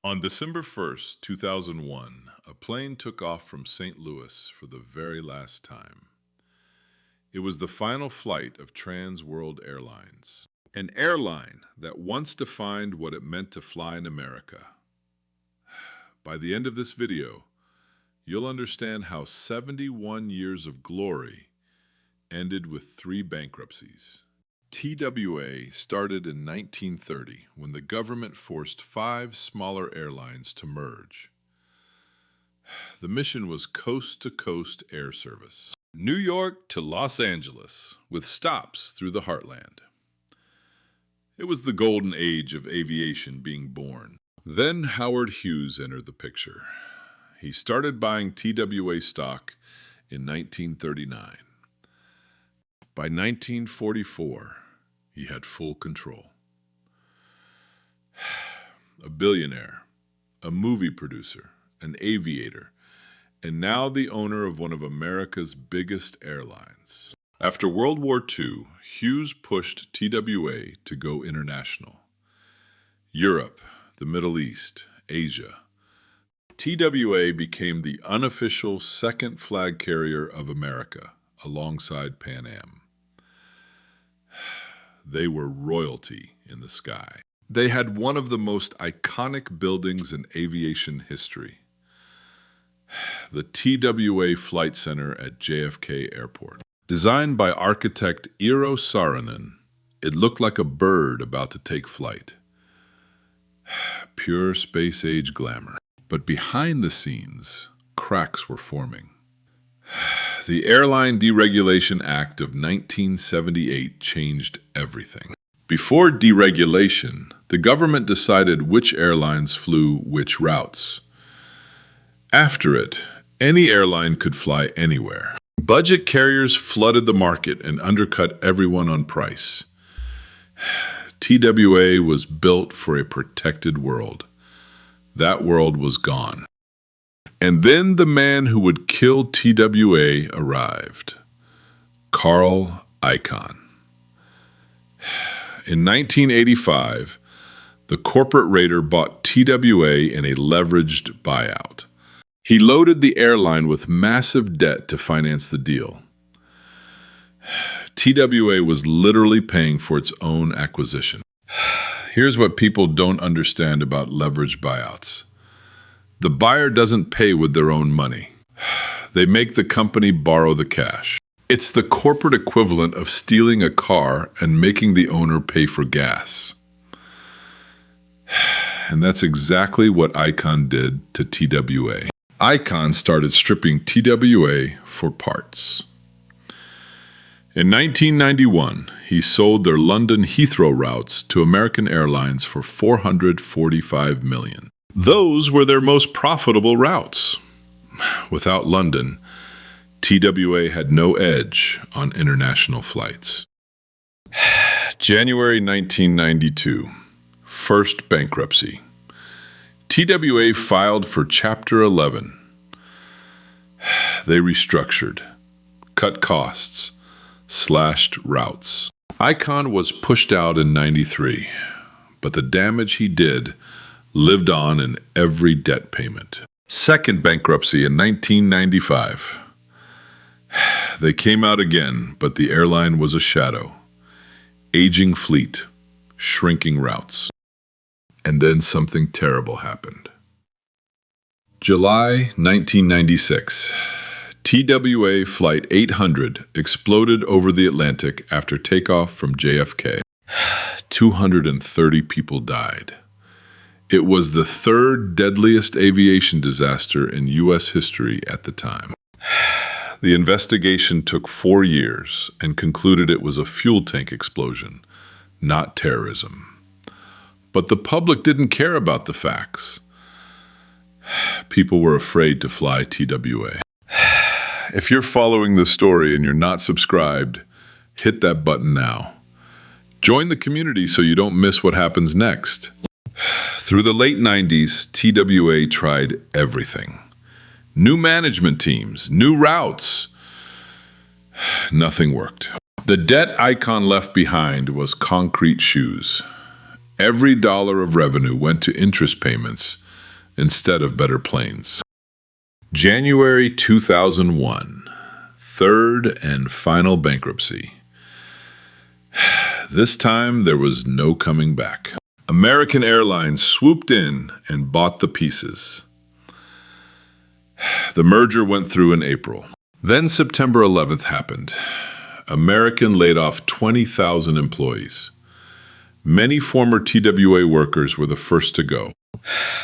On December 1st, 2001, a plane took off from St. Louis for the very last time. It was the final flight of World Airlines, an airline that once defined what it meant to fly in America. By the end of this video, you'll understand how 71 years of glory ended with 3 bankruptcies. TWA started in 1930 when the government forced 5 smaller airlines to merge. The mission was coast-to-coast air service, New York to Los Angeles, with stops through the heartland. It was the golden age of aviation being born. Then Howard Hughes entered the picture. He started buying TWA stock in 1939. By 1944, he had full control. A billionaire, a movie producer, an aviator, and now the owner of one of America's biggest airlines. After World War II, Hughes pushed TWA to go international. Europe, the Middle East, Asia. TWA became the unofficial second flag carrier of America, alongside Pan Am. They were royalty in the sky. They had one of the most iconic buildings in aviation history, the TWA Flight Center at JFK Airport. Designed by architect Eero Saarinen, it looked like a bird about to take flight. Pure space-age glamour. But behind the scenes, cracks were forming. The Airline Deregulation Act of 1978 changed everything. Before deregulation, the government decided which airlines flew which routes. After it, any airline could fly anywhere. Budget carriers flooded the market and undercut everyone on price. TWA was built for a protected world. That world was gone. And then the man who would kill TWA arrived, Carl Icahn. In 1985, the corporate raider bought TWA in a leveraged buyout. He loaded the airline with massive debt to finance the deal. TWA was literally paying for its own acquisition. Here's what people don't understand about leveraged buyouts. The buyer doesn't pay with their own money. They make the company borrow the cash. It's the corporate equivalent of stealing a car and making the owner pay for gas. And that's exactly what Icahn did to TWA. Icahn started stripping TWA for parts. In 1991, he sold their London Heathrow routes to American Airlines for $445 million. Those were their most profitable routes. Without London, TWA had no edge on international flights. January 1992, first bankruptcy. TWA filed for Chapter 11. They restructured, cut costs, slashed routes. Icahn was pushed out in '93, but the damage he did lived on in every debt payment. Second bankruptcy in 1995. They came out again, but the airline was a shadow. Aging fleet, shrinking routes. And then something terrible happened. July 1996. TWA Flight 800 exploded over the Atlantic after takeoff from JFK. 230 people died. It was the third deadliest aviation disaster in U.S. history at the time. The investigation took 4 years and concluded it was a fuel tank explosion, not terrorism. But the public didn't care about the facts. People were afraid to fly TWA. If you're following the story and you're not subscribed, hit that button now. Join the community so you don't miss what happens next. Through the late 90s, TWA tried everything. New management teams, new routes. Nothing worked. The debt Icahn left behind was concrete shoes. Every dollar of revenue went to interest payments instead of better planes. January 2001, third and final bankruptcy. This time there was no coming back. American Airlines swooped in and bought the pieces. The merger went through in April. Then September 11th happened. American laid off 20,000 employees. Many former TWA workers were the first to go.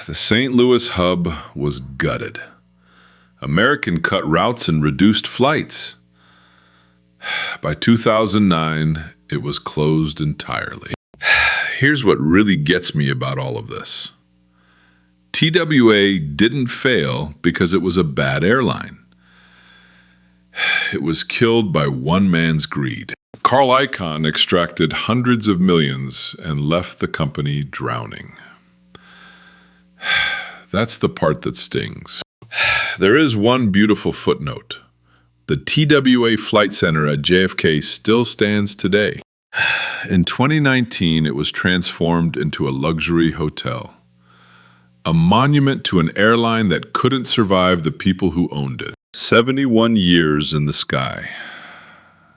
The St. Louis hub was gutted. American cut routes and reduced flights. By 2009, it was closed entirely. Here's what really gets me about all of this. TWA didn't fail because it was a bad airline. It was killed by one man's greed. Carl Icahn extracted hundreds of millions and left the company drowning. That's the part that stings. There is one beautiful footnote. The TWA Flight Center at JFK still stands today. In 2019, it was transformed into a luxury hotel, a monument to an airline that couldn't survive the people who owned it. 71 years in the sky,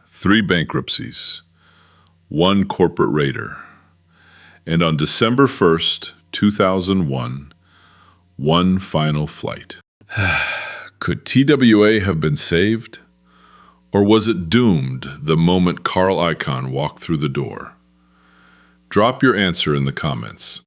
3 bankruptcies, 1 corporate raider, and on December 1st, 2001, 1 final flight. Could TWA have been saved? Or was it doomed the moment Carl Icahn walked through the door? Drop your answer in the comments.